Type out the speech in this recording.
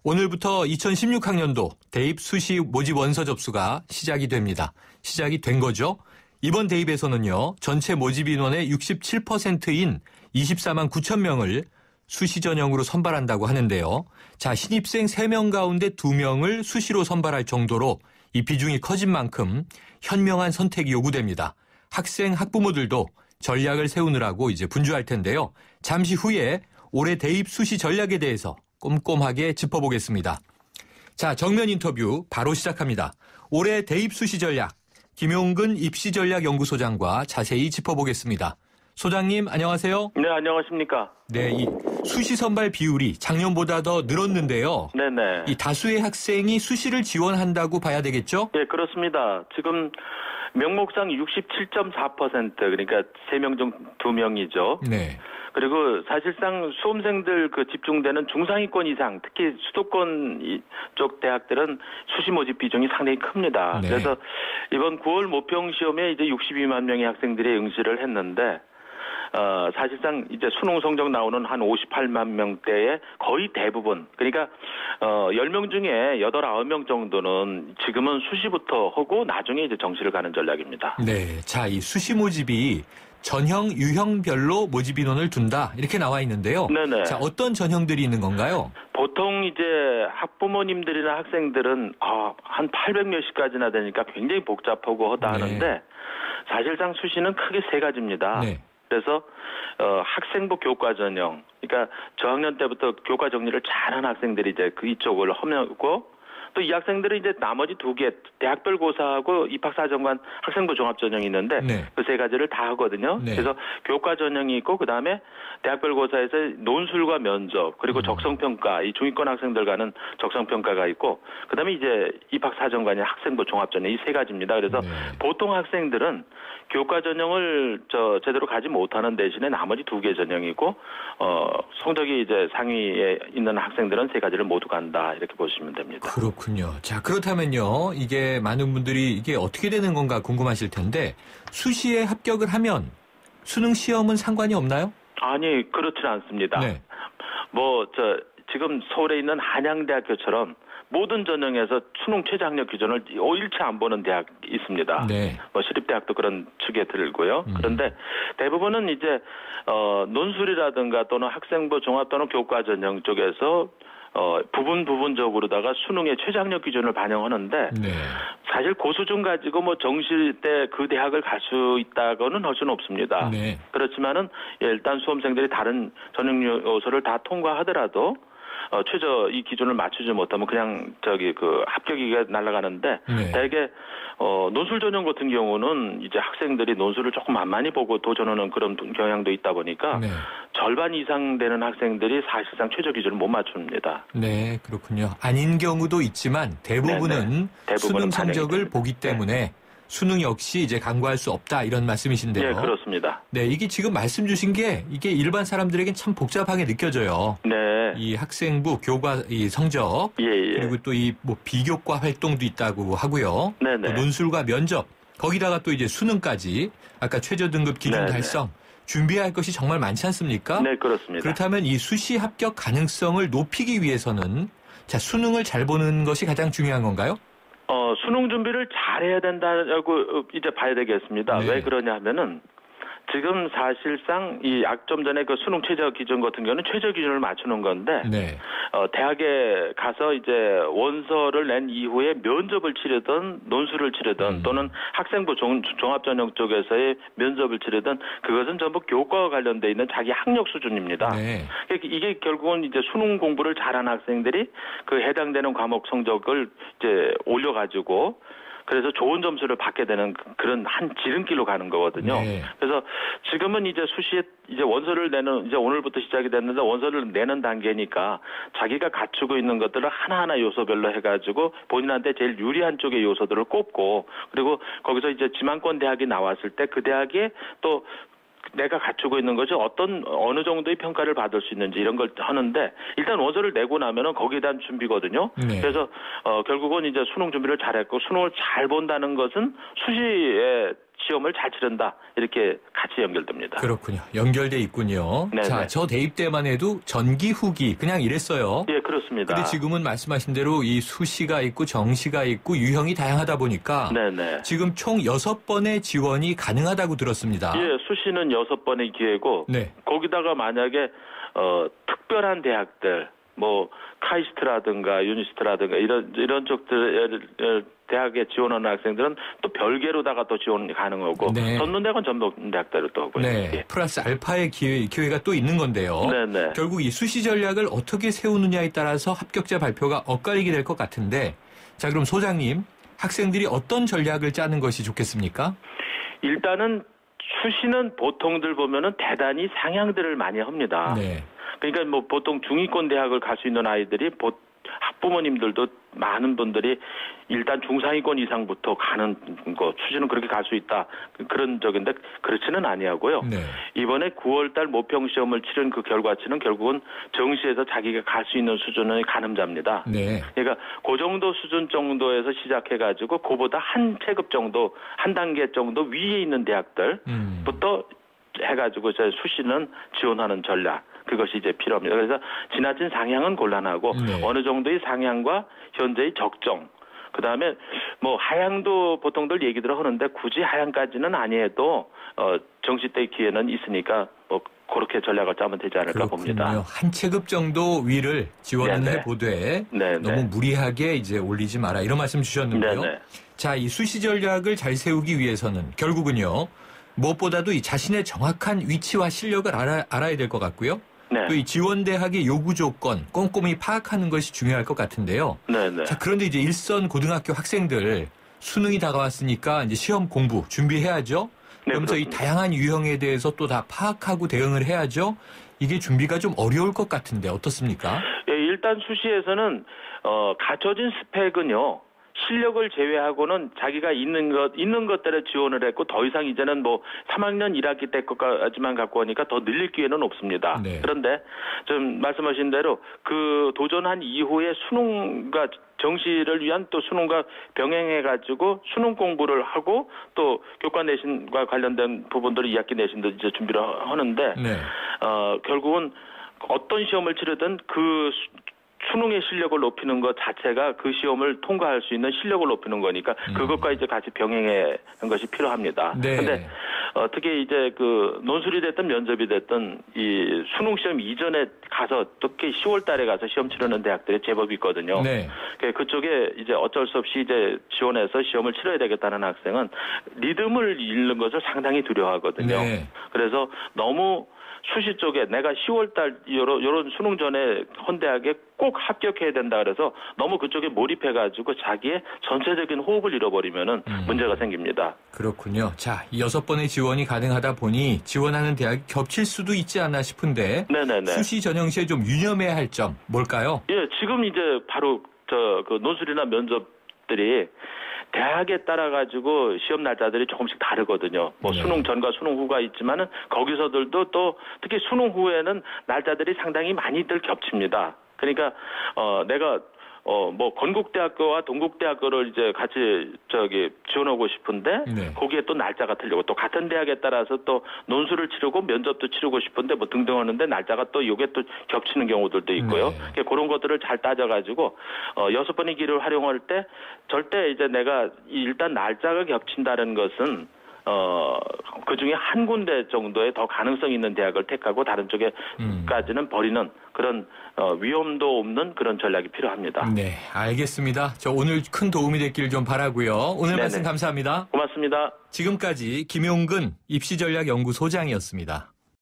오늘부터 2016학년도 대입 수시 모집 원서 접수가 시작이 됩니다. 시작이 된 거죠. 이번 대입에서는요. 전체 모집 인원의 67%인 24만 9천 명을 수시 전형으로 선발한다고 하는데요. 자, 신입생 3명 가운데 2명을 수시로 선발할 정도로 이 비중이 커진 만큼 현명한 선택이 요구됩니다. 학생, 학부모들도 전략을 세우느라고 이제 분주할 텐데요. 잠시 후에 올해 대입 수시 전략에 대해서 꼼꼼하게 짚어보겠습니다. 자, 정면 인터뷰 바로 시작합니다. 올해 대입 수시 전략, 김용근 입시전략연구소장과 자세히 짚어보겠습니다. 소장님, 안녕하세요. 네, 안녕하십니까. 네, 이 수시 선발 비율이 작년보다 더 늘었는데요. 네네. 이 다수의 학생이 수시를 지원한다고 봐야 되겠죠? 예, 그렇습니다. 지금 명목상 67.4%, 그러니까 3명 중 2명이죠. 네. 그리고 사실상 수험생들 집중되는 중상위권 이상, 특히 수도권 쪽 대학들은 수시 모집 비중이 상당히 큽니다. 네. 그래서 이번 9월 모평 시험에 이제 62만 명의 학생들이 응시를 했는데, 사실상 이제 수능 성적 나오는 한 58만 명대의 거의 대부분, 그러니까 10명 중에 8, 9명 정도는 지금은 수시부터 하고 나중에 이제 정시를 가는 전략입니다. 네. 자, 이 수시 모집이 전형, 유형별로 모집 인원을 둔다 이렇게 나와 있는데요. 네네. 자, 어떤 전형들이 있는 건가요? 보통 이제 학부모님들이나 학생들은 한 800몇십까지나 되니까 굉장히 복잡하고 하다 하는데 사실상 수시는 크게 3가지입니다. 네. 그래서 학생부 교과 전형, 그러니까 저학년 때부터 교과 정리를 잘한 학생들이 이제 이쪽을 하고, 또 이 학생들은 이제 나머지 2개, 대학별 고사하고 입학사정관 학생부 종합전형이 있는데 그 3가지를 다 하거든요. 그래서 교과 전형이 있고, 그 다음에 대학별 고사에서 논술과 면접, 그리고 적성평가, 이 중위권 학생들 가는 적성평가가 있고, 그 다음에 이제 입학사정관이 학생부 종합전형, 이 3가지입니다. 그래서 보통 학생들은 교과 전형을 제대로 가지 못하는 대신에 나머지 2개 전형이고, 성적이 이제 상위에 있는 학생들은 3가지를 모두 간다, 이렇게 보시면 됩니다. 그렇군요. 자, 그렇다면요. 이게 많은 분들이 이게 어떻게 되는 건가 궁금하실 텐데 수시에 합격을 하면 수능 시험은 상관이 없나요? 아니, 그렇지는 않습니다. 네. 지금 서울에 있는 한양대학교처럼 모든 전형에서 수능 최저학력 기준을 일체 안 보는 대학 있습니다. 네. 시립대학도 그런 축에 들고요. 그런데 대부분은 이제 논술이라든가 또는 학생부 종합 또는 교과 전형 쪽에서 부분적으로다가 수능의 최저학력 기준을 반영하는데 사실 고수준 가지고 정시 때 그 대학을 갈 수 있다고는 할 수는 없습니다. 그렇지만은 일단 수험생들이 다른 전형 요소를 다 통과하더라도 최저 이 기준을 맞추지 못하면 그냥 합격이가 날아가는데 대개 논술 전형 같은 경우는 이제 학생들이 논술을 조금 만만히 보고 도전하는 그런 경향도 있다 보니까 절반 이상 되는 학생들이 사실상 최저 기준을 못 맞춥니다. 네, 그렇군요. 아닌 경우도 있지만 대부분은 수능 성적을 보기 때문에 수능 역시 이제 간과할 수 없다 이런 말씀이신데요. 네, 그렇습니다. 네, 이게 지금 말씀 주신 게 이게 일반 사람들에겐 참 복잡하게 느껴져요. 네. 이 학생부 교과 이 성적 그리고 또 이 비교과 활동도 있다고 하고요. 또 논술과 면접 거기다가 또 이제 수능까지 아까 최저 등급 기준 달성 준비해야 할 것이 정말 많지 않습니까? 네, 그렇습니다. 그렇다면 이 수시 합격 가능성을 높이기 위해서는 수능을 잘 보는 것이 가장 중요한 건가요? 수능 준비를 잘해야 된다고 이제 봐야 되겠습니다. 왜 그러냐 하면은 지금 사실상 좀 전에 그 수능 최저 기준 같은 경우는 최저 기준을 맞추는 건데 대학에 가서 이제 원서를 낸 이후에 면접을 치르든 논술을 치르든 또는 학생부 종합전형 쪽에서의 면접을 치르든 그것은 전부 교과와 관련돼 있는 자기 학력 수준입니다. 이게 결국은 이제 수능 공부를 잘한 학생들이 그 해당되는 과목 성적을 이제 올려가지고 그래서 좋은 점수를 받게 되는 그런 한 지름길로 가는 거거든요. 그래서 지금은 이제 수시에 이제 원서를 내는 이제 오늘부터 시작이 됐는데 원서를 내는 단계니까 자기가 갖추고 있는 것들을 하나하나 요소별로 해가지고 본인한테 제일 유리한 쪽의 요소들을 꼽고 그리고 거기서 이제 지망권 대학이 나왔을 때 그 대학에 또 내가 갖추고 있는 것이 어느 정도의 평가를 받을 수 있는지 이런 걸 하는데 일단 원서를 내고 나면은 거기에 대한 준비거든요. 그래서 결국은 이제 수능 준비를 잘했고 수능을 잘 본다는 것은 수시에 시험을 잘 치른다. 이렇게 같이 연결됩니다. 그렇군요. 연결돼 있군요. 네네. 자, 저 대입 때만 해도 전기, 후기 그냥 이랬어요. 예, 그렇습니다. 근데 지금은 말씀하신 대로 이 수시가 있고 정시가 있고 유형이 다양하다 보니까 네네. 지금 총 6번의 지원이 가능하다고 들었습니다. 예, 수시는 6번의 기회고 네. 거기다가 만약에 특별한 대학들 뭐 카이스트라든가 유니스트라든가 이런 쪽들 대학에 지원하는 학생들은 또 별개로다가 또 지원이 가능하고 네. 전문대학은 전문대학대로 또 하고요. 네. 예. 플러스 알파의 기회가 또 있는 건데요. 네네. 결국 이 수시 전략을 어떻게 세우느냐에 따라서 합격자 발표가 엇갈리게 될 것 같은데 자, 그럼 소장님 학생들이 어떤 전략을 짜는 것이 좋겠습니까? 일단은 수시는 보통들 보면은 대단히 상향들을 많이 합니다. 네. 그러니까 뭐 보통 중위권 대학을 갈 수 있는 아이들이 학부모님들도 많은 분들이 일단 중상위권 이상부터 가는 거 수시는 그렇게 갈 수 있다 그런 적인데 그렇지는 아니하고요. 네. 이번에 9월달 모평 시험을 치른 그 결과치는 결국은 정시에서 자기가 갈 수 있는 수준의 가늠자입니다. 네. 그러니까 그 정도 수준 정도에서 시작해가지고 그보다 한 체급 정도 한 단계 정도 위에 있는 대학들부터 해가지고 이제 수시는 지원하는 전략. 그것이 이제 필요합니다. 그래서 지나친 상향은 곤란하고 네. 어느 정도의 상향과 현재의 적정. 그다음에 뭐 하향도 보통들 얘기들 하는데 굳이 하향까지는 아니해도 정시 때 기회는 있으니까 뭐 그렇게 전략을 짜면 되지 않을까 그렇군요. 봅니다. 한 체급 정도 위를 지원을 네네. 해보되 네네. 너무 무리하게 이제 올리지 마라 이런 말씀 주셨는데요. 네네. 자, 이 수시 전략을 잘 세우기 위해서는 결국은요. 무엇보다도 이 자신의 정확한 위치와 실력을 알아야 될 것 같고요. 네. 또 이 지원 대학의 요구 조건 꼼꼼히 파악하는 것이 중요할 것 같은데요. 네네. 자, 그런데 이제 일선 고등학교 학생들 수능이 다가왔으니까 이제 시험 공부 준비해야죠. 네, 그러면서 이 그렇습니다. 다양한 유형에 대해서 또 다 파악하고 대응을 해야죠. 이게 준비가 좀 어려울 것 같은데 어떻습니까? 예, 일단 수시에서는 갖춰진 스펙은요. 실력을 제외하고는 자기가 있는 것들에 지원을 했고 더 이상 이제는 뭐 3학년 1학기 때 것까지만 갖고 오니까 더 늘릴 기회는 없습니다. 네. 그런데 좀 말씀하신 대로 그 도전한 이후에 수능과 정시를 위한 또 수능과 병행해가지고 수능 공부를 하고 또 교과 내신과 관련된 부분들을 2학기 내신도 이제 준비를 하는데 네. 결국은 어떤 시험을 치르든 그 수능의 실력을 높이는 것 자체가 그 시험을 통과할 수 있는 실력을 높이는 거니까 그것과 이제 같이 병행하는 것이 필요합니다. 네. 근데 특히 이제 그 논술이 됐든 면접이 됐든 이 수능 시험 이전에 가서 특히 10월 달에 가서 시험 치르는 대학들이 제법 있거든요. 네. 그쪽에 이제 어쩔 수 없이 이제 지원해서 시험을 치러야 되겠다는 학생은 리듬을 잃는 것을 상당히 두려워하거든요. 네. 그래서 너무 수시 쪽에 내가 10월달 요런 수능 전에 헌대학에 꼭 합격해야 된다 그래서 너무 그쪽에 몰입해가지고 자기의 전체적인 호흡을 잃어버리면은 문제가 생깁니다. 그렇군요. 자, 이 6번의 지원이 가능하다 보니 지원하는 대학이 겹칠 수도 있지 않나 싶은데 네네네. 수시 전형 시에 좀 유념해야 할 점 뭘까요? 예, 지금 이제 바로 그 논술이나 면접들이 대학에 따라 가지고 시험 날짜들이 조금씩 다르거든요. 뭐 네. 수능 전과 수능 후가 있지만은 거기서들도 또 특히 수능 후에는 날짜들이 상당히 많이들 겹칩니다. 그러니까 내가 뭐 건국대학교와 동국대학교를 이제 같이 지원하고 싶은데 네. 거기에 또 날짜가 틀리고 또 같은 대학에 따라서 또 논술을 치르고 면접도 치르고 싶은데 뭐 등등 하는데 날짜가 또 이게 또 겹치는 경우들도 있고요. 네. 그런 것들을 잘 따져가지고 6번의 길을 활용할 때 절대 이제 내가 일단 날짜가 겹친다는 것은 그 중에 한 군데 정도의 더 가능성 있는 대학을 택하고 다른 쪽에까지는 버리는 그런 위험도 없는 그런 전략이 필요합니다. 네, 알겠습니다. 저 오늘 큰 도움이 됐길 좀 바라고요. 오늘 네네. 말씀 감사합니다. 고맙습니다. 지금까지 김용근 입시전략연구소장이었습니다.